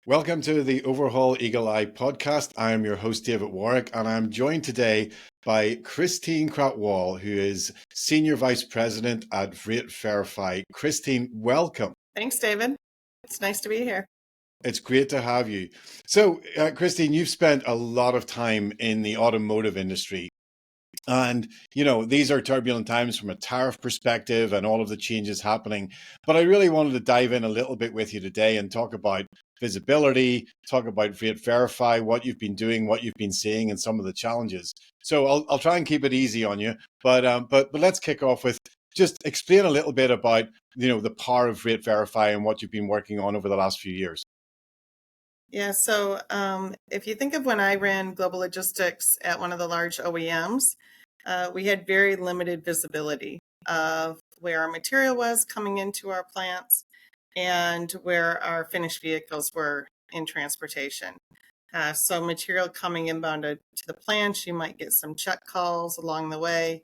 Welcome to the Overhaul Eagle Eye podcast. I am your host, David Warrick, and I'm joined today by Christine Krathwohl, who is Senior Vice President at FreightVerify. Christine, welcome. Thanks, David. It's nice to be here. It's great to have you. So, Christine, you've spent a lot of time in the automotive industry. And, these are turbulent times from a tariff perspective and all of the changes happening. But I really wanted to dive in a little bit with you today and talk about visibility, talk about FreightVerify, what you've been doing, what you've been seeing, and some of the challenges. So I'll try and keep it easy on you. But let's kick off with just explain a little bit about, the power of FreightVerify and what you've been working on over the last few years. Yeah, so if you think of when I ran global logistics at one of the large OEMs, we had very limited visibility of where our material was coming into our plants and where our finished vehicles were in transportation. So material coming inbound to the plants, you might get some check calls along the way.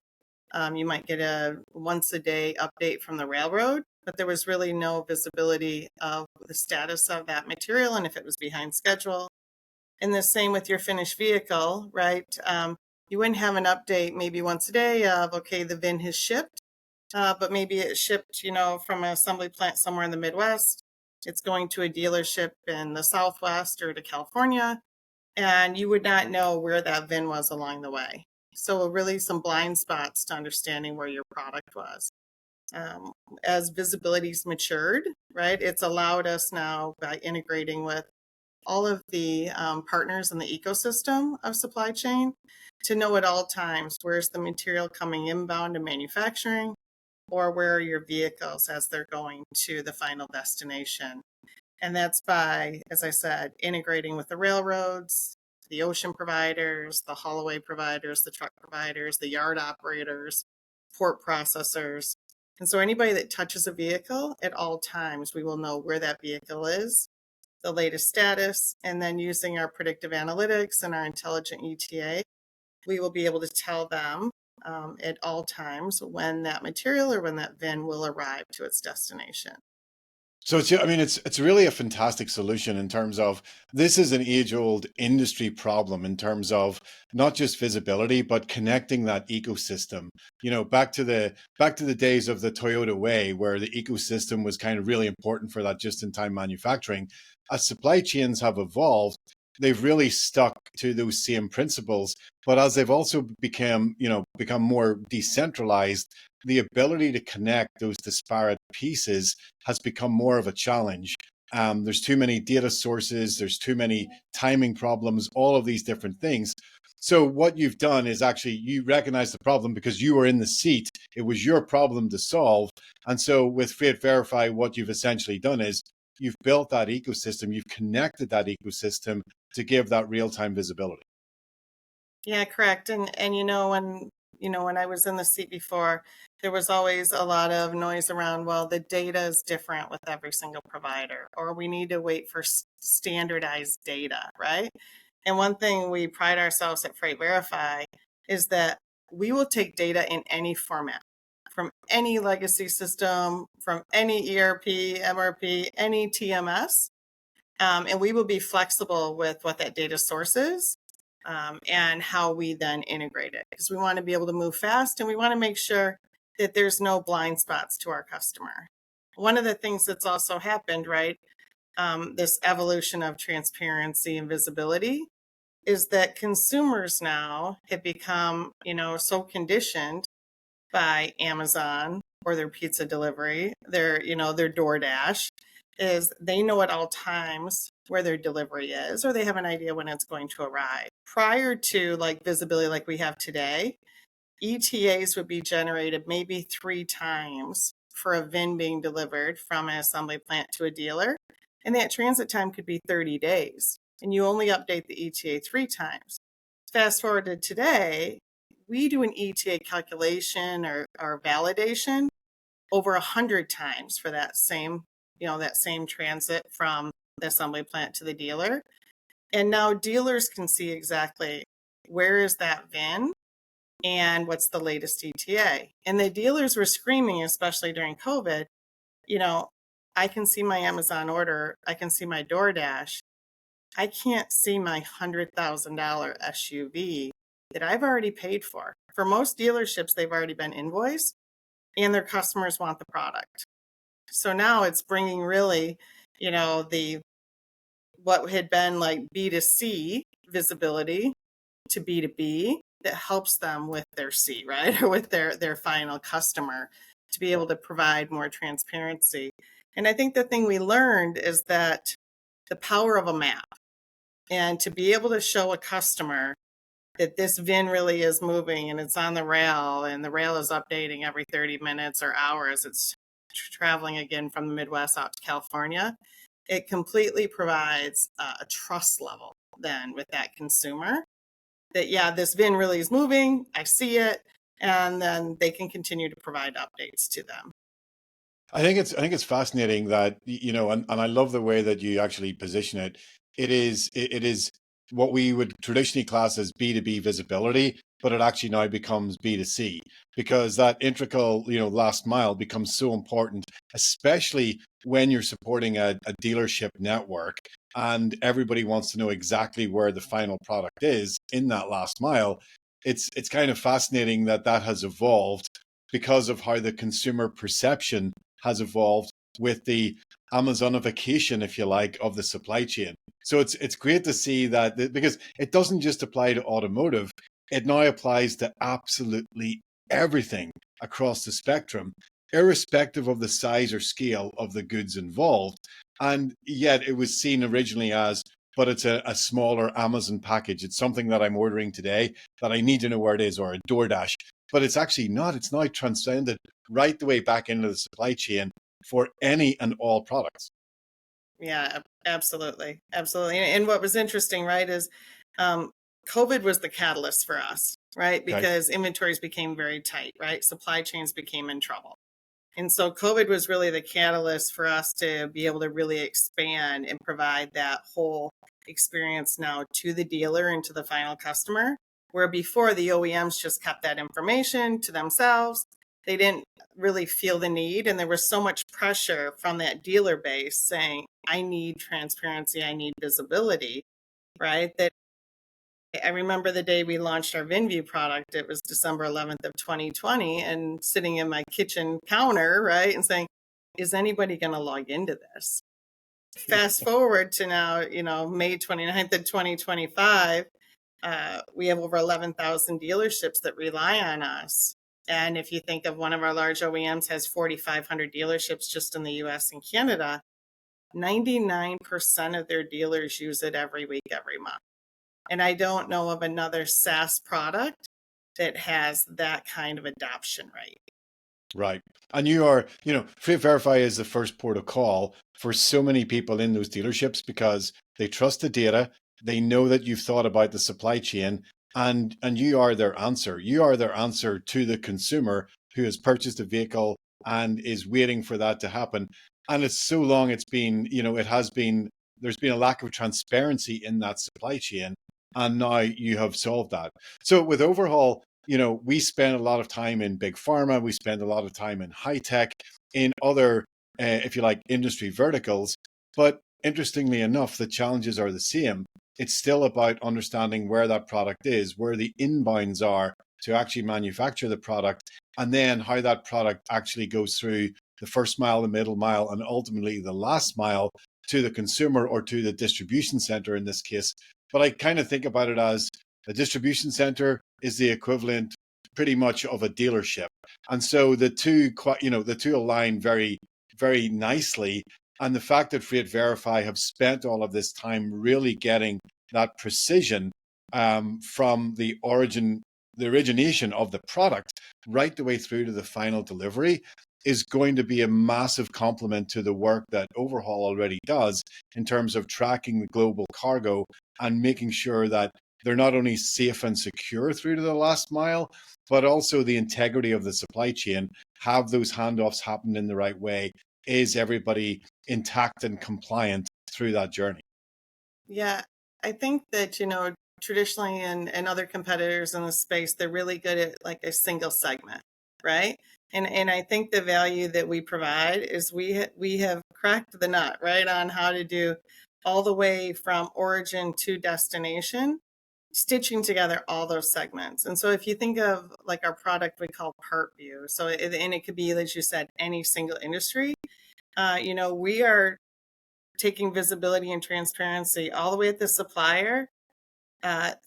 You might get a once a day update from the railroad, but there was really no visibility of the status of that material and if it was behind schedule. And the same with your finished vehicle, right? You wouldn't have an update maybe once a day of, okay, the VIN has shipped, but maybe it shipped, from an assembly plant somewhere in the Midwest. It's going to a dealership in the Southwest or to California, and you would not know where that VIN was along the way. So really some blind spots to understanding where your product was. As visibility's matured, right, it's allowed us now by integrating with all of the partners in the ecosystem of supply chain to know at all times where's the material coming inbound to manufacturing or where are your vehicles as they're going to the final destination. And that's by, as I said, integrating with the railroads, the ocean providers, the haulaway providers, the truck providers, the yard operators, port processors. And so anybody that touches a vehicle at all times, we will know where that vehicle is, the latest status, and then using our predictive analytics and our intelligent ETA, we will be able to tell them at all times when that material or when that VIN will arrive to its destination. So it's really a fantastic solution in terms of this is an age-old industry problem in terms of not just visibility, but connecting that ecosystem. Back to the days of the Toyota Way, where the ecosystem was kind of really important for that just-in-time manufacturing. As supply chains have evolved, they've really stuck to those same principles. But as they've also become more decentralized, the ability to connect those disparate pieces has become more of a challenge. There's too many data sources, there's too many timing problems, all of these different things. So what you've done is actually you recognize the problem because you were in the seat. It was your problem to solve. And so with FreightVerify, what you've essentially done is you've built that ecosystem, you've connected that ecosystem to give that real-time visibility. Yeah, correct. And when I was in the seat before, there was always a lot of noise around, well, the data is different with every single provider, or we need to wait for standardized data, right? And one thing we pride ourselves at FreightVerify is that we will take data in any format, from any legacy system, from any ERP, MRP, any TMS, and we will be flexible with what that data source is. And how we then integrate it, because we want to be able to move fast and we want to make sure that there's no blind spots to our customer. One of the things that's also happened, right, this evolution of transparency and visibility is that consumers now have become, so conditioned by Amazon or their pizza delivery, their DoorDash, is they know at all times where their delivery is, or they have an idea when it's going to arrive. Prior to like visibility like we have today, ETAs would be generated maybe 3 times for a VIN being delivered from an assembly plant to a dealer. And that transit time could be 30 days. And you only update the ETA 3 times. Fast forward to today, we do an ETA calculation or validation over 100 times for that same transit from the assembly plant to the dealer. And now dealers can see exactly where is that VIN and what's the latest ETA. And the dealers were screaming, especially during COVID, I can see my Amazon order, I can see my DoorDash, I can't see my $100,000 SUV that I've already paid for. For most dealerships, they've already been invoiced and their customers want the product. So now it's bringing really, the what had been like B2C visibility to B2B that helps them with their C, right? Or with their final customer to be able to provide more transparency. And I think the thing we learned is that the power of a map and to be able to show a customer that this VIN really is moving and it's on the rail and the rail is updating every 30 minutes or hours. It's traveling again from the Midwest out to California. It completely provides a trust level then with that consumer that, yeah, this VIN really is moving. I see it. And then they can continue to provide updates to them. I think it's fascinating that and I love the way that you actually position it. It is what we would traditionally class as B2B visibility, but it actually now becomes B2C because that integral, last mile becomes so important, especially when you're supporting a dealership network and everybody wants to know exactly where the final product is in that last mile. It's kind of fascinating that that has evolved because of how the consumer perception has evolved with the Amazonification, if you like, of the supply chain. So it's great to see that because it doesn't just apply to automotive, it now applies to absolutely everything across the spectrum, irrespective of the size or scale of the goods involved. And yet it was seen originally as, but it's a smaller Amazon package. It's something that I'm ordering today that I need to know where it is, or a DoorDash. But it's actually not. It's now transcended right the way back into the supply chain for any and all products. Yeah, absolutely. Absolutely. And what was interesting, right, is um, COVID was the catalyst for us, right? Okay. Because inventories became very tight, right? Supply chains became in trouble. And so COVID was really the catalyst for us to be able to really expand and provide that whole experience now to the dealer and to the final customer, where before the OEMs just kept that information to themselves. They didn't really feel the need. And there was so much pressure from that dealer base saying, I need transparency, I need visibility, right? That I remember the day we launched our VinView product. It was December 11th of 2020, and sitting in my kitchen counter, right, and saying, "Is anybody going to log into this?" Fast forward to now, May 29th of 2025. We have over 11,000 dealerships that rely on us. And if you think of one of our large OEMs has 4,500 dealerships just in the US and Canada, 99% of their dealers use it every week, every month. And I don't know of another SaaS product that has that kind of adoption rate. Right. And FreightVerify is the first port of call for so many people in those dealerships because they trust the data, they know that you've thought about the supply chain, and you are their answer. You are their answer to the consumer who has purchased a vehicle and is waiting for that to happen. And it's so long it's been, there's been a lack of transparency in that supply chain. And now you have solved that. So with Overhaul, we spend a lot of time in big pharma, we spend a lot of time in high tech, in other, if you like, industry verticals. But interestingly enough, the challenges are the same. It's still about understanding where that product is, where the inbounds are to actually manufacture the product, and then how that product actually goes through the first mile, the middle mile, and ultimately the last mile to the consumer or to the distribution center in this case. But I kind of think about it as a distribution center is the equivalent pretty much of a dealership. And so the two align very, very nicely. And the fact that FreightVerify have spent all of this time really getting that precision from the origination of the product right the way through to the final delivery is going to be a massive complement to the work that Overhaul already does in terms of tracking the global cargo and making sure that they're not only safe and secure through to the last mile, but also the integrity of the supply chain, have those handoffs happen in the right way. Is everybody intact and compliant through that journey? Yeah, I think that, traditionally and other competitors in the space, they're really good at like a single segment, right? And I think the value that we provide is we have cracked the nut, right, on how to do all the way from origin to destination, stitching together all those segments. And so if you think of like our product we call Part View, so and it could be, as you said, any single industry. We are taking visibility and transparency all the way at the supplier,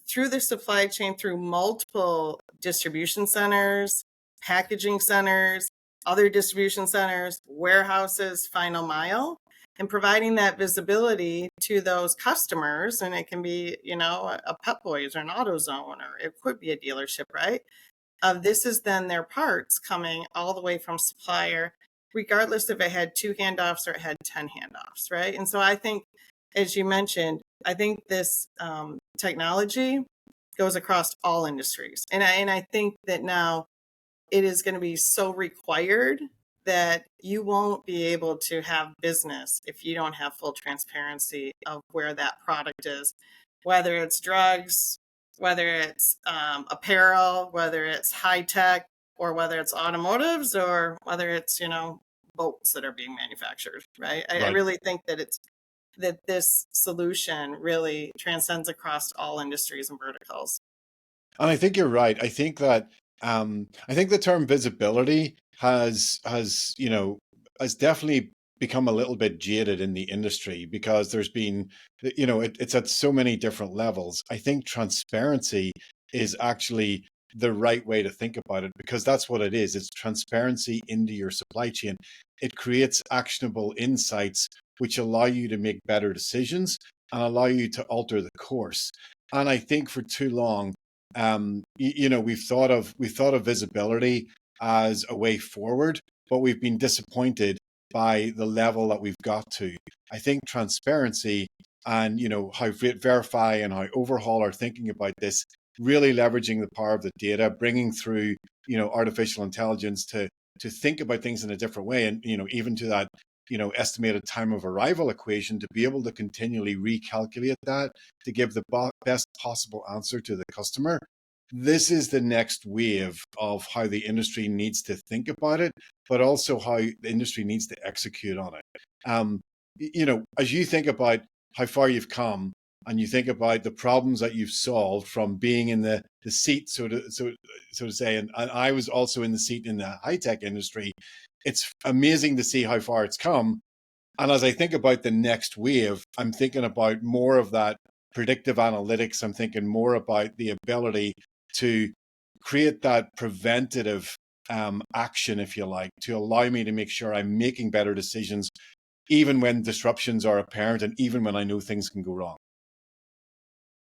through the supply chain, through multiple distribution centers, packaging centers, other distribution centers, warehouses, final mile, and providing that visibility to those customers. And it can be, a Pep Boys or an AutoZone, or it could be a dealership, right? This is then their parts coming all the way from supplier, regardless if it had 2 handoffs or it had 10 handoffs, right? And so I think, as you mentioned, I think this technology goes across all industries. And I think that now it is going to be so required that you won't be able to have business if you don't have full transparency of where that product is, whether it's drugs, whether it's apparel, whether it's high tech, or whether it's automotives, or whether it's, boats that are being manufactured, right? I Right. really think that this solution really transcends across all industries and verticals. And I think you're right. I think the term visibility has definitely become a little bit jaded in the industry because there's been, it's at so many different levels. I think transparency is actually the right way to think about it, because that's what it is. It's transparency into your supply chain. It creates actionable insights which allow you to make better decisions and allow you to alter the course. And I think for too long, we've thought of visibility as a way forward, but we've been disappointed by the level that we've got to. I think transparency and how Verify and how Overhaul are thinking about this, really leveraging the power of the data, bringing through artificial intelligence to think about things in a different way, and even to that estimated time of arrival equation, to be able to continually recalculate that to give the best possible answer to the customer. This is the next wave of how the industry needs to think about it, but also how the industry needs to execute on it. As you think about how far you've come, and you think about the problems that you've solved from being in the seat, so to say, and I was also in the seat in the high tech industry. It's amazing to see how far it's come. And as I think about the next wave, I'm thinking about more of that predictive analytics. I'm thinking more about the ability to create that preventative action, if you like, to allow me to make sure I'm making better decisions, even when disruptions are apparent and even when I know things can go wrong.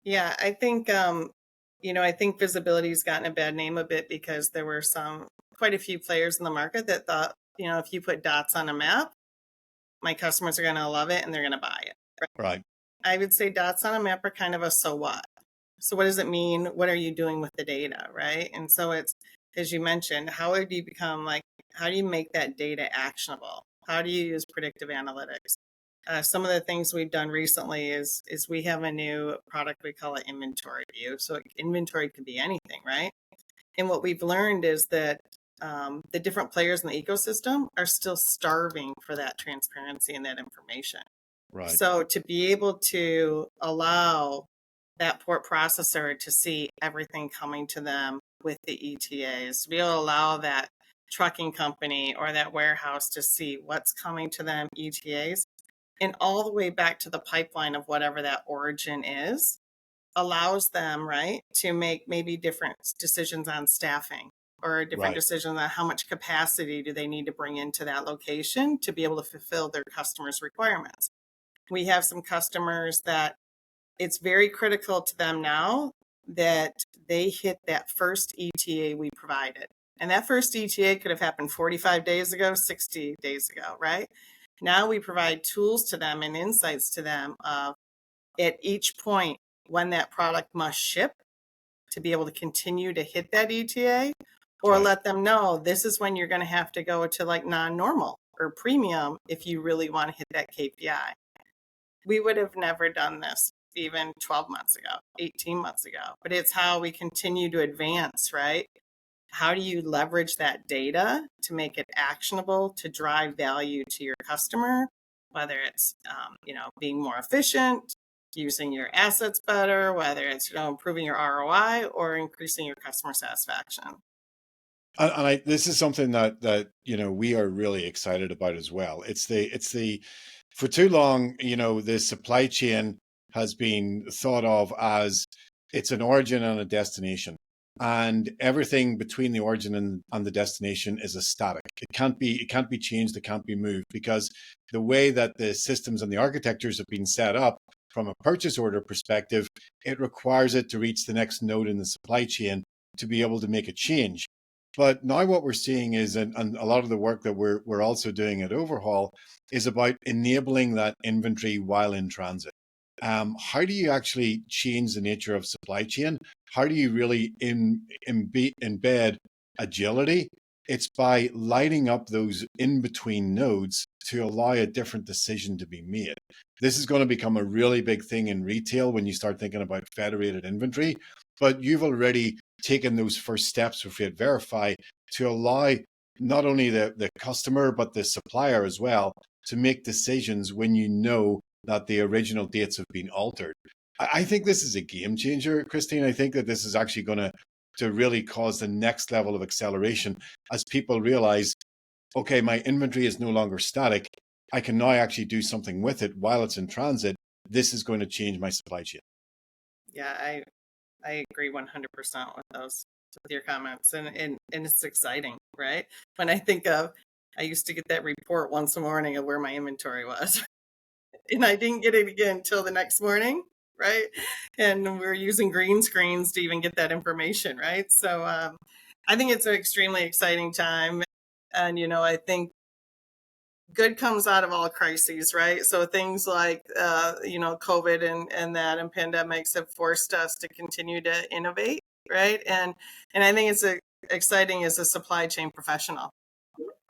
Yeah, I think I think visibility's gotten a bad name a bit because there were quite a few players in the market that thought, if you put dots on a map, my customers are going to love it and they're going to buy it. Right. I would say dots on a map are kind of a so what. So what does it mean? What are you doing with the data, right? And so it's, as you mentioned, how do you make that data actionable? How do you use predictive analytics? Some of the things we've done recently is we have a new product we call an inventory view. So inventory could be anything, right? And what we've learned is that the different players in the ecosystem are still starving for that transparency and that information. Right. So to be able to allow that port processor to see everything coming to them with the ETAs, to be able to allow that trucking company or that warehouse to see what's coming to them, ETAs, and all the way back to the pipeline of whatever that origin is, allows them, right, to make maybe different decisions on staffing, or a different Right. decision on how much capacity do they need to bring into that location to be able to fulfill their customers' requirements. We have some customers that it's very critical to them now that they hit that first ETA we provided. And that first ETA could have happened 45 days ago, 60 days ago, right? Now we provide tools to them and insights to them at each point when that product must ship, to be able to continue to hit that ETA, or Right. let them know this is when you're going to have to go to like non-normal or premium if you really want to hit that KPI. We would have never done this even 12 months ago, 18 months ago, but it's how we continue to advance, right? How do you leverage that data to make it actionable, to drive value to your customer, whether it's, being more efficient, using your assets better, whether it's, improving your ROI or increasing your customer satisfaction. And this is something that we are really excited about as well. It's the for too long, the supply chain has been thought of as it's an origin and a destination, and everything between the origin and the destination is a static. It can't be changed. It can't be moved because the way that the systems and the architectures have been set up from a purchase order perspective, it requires it to reach the next node in the supply chain to be able to make a change. But now what we're seeing is, and a lot of the work that we're also doing at Overhaul is about enabling that inventory while in transit. How do you actually change the nature of supply chain? How do you really embed agility? It's by lighting up those in between nodes to allow a different decision to be made. This is going to become a really big thing in retail when you start thinking about federated inventory. But you've already taken those first steps with FreightVerify to allow not only the customer, but the supplier as well to make decisions when you know that the original dates have been altered. I think this is a game changer, Christine. I think that this is actually going to really cause the next level of acceleration as people realize, okay, my inventory is no longer static. I can now actually do something with it while it's in transit. This is going to change my supply chain. Yeah, I agree 100% with your comments, and it's exciting, right? When I think of, I used to get that report once a morning of where my inventory was, and I didn't get it again until the next morning, right? And we're using green screens to even get that information, right? So I think it's an extremely exciting time, and I think good comes out of all crises, right? So things like COVID and pandemics have forced us to continue to innovate, right? And I think it's exciting as a supply chain professional,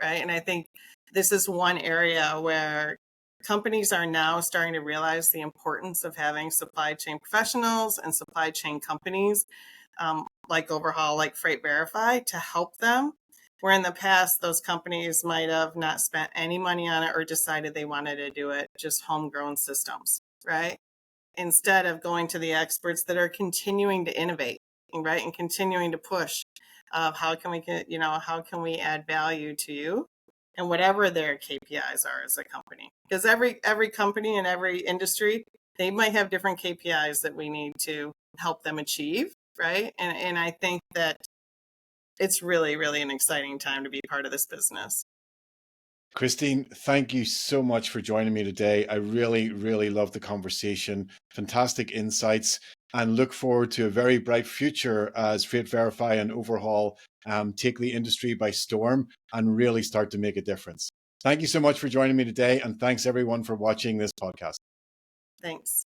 right? And I think this is one area where companies are now starting to realize the importance of having supply chain professionals and supply chain companies like Overhaul, like FreightVerify, to help them. Where in the past, those companies might have not spent any money on it or decided they wanted to do it just homegrown systems, right? Instead of going to the experts that are continuing to innovate, right, and continuing to push of how can we add value to you, and whatever their KPIs are as a company, because every company and every industry, they might have different KPIs that we need to help them achieve, right? And I think that it's really, really an exciting time to be part of this business. Christine, thank you so much for joining me today. I really, really love the conversation. Fantastic insights, and look forward to a very bright future as FreightVerify and Overhaul take the industry by storm and really start to make a difference. Thank you so much for joining me today, and thanks everyone for watching this podcast. Thanks.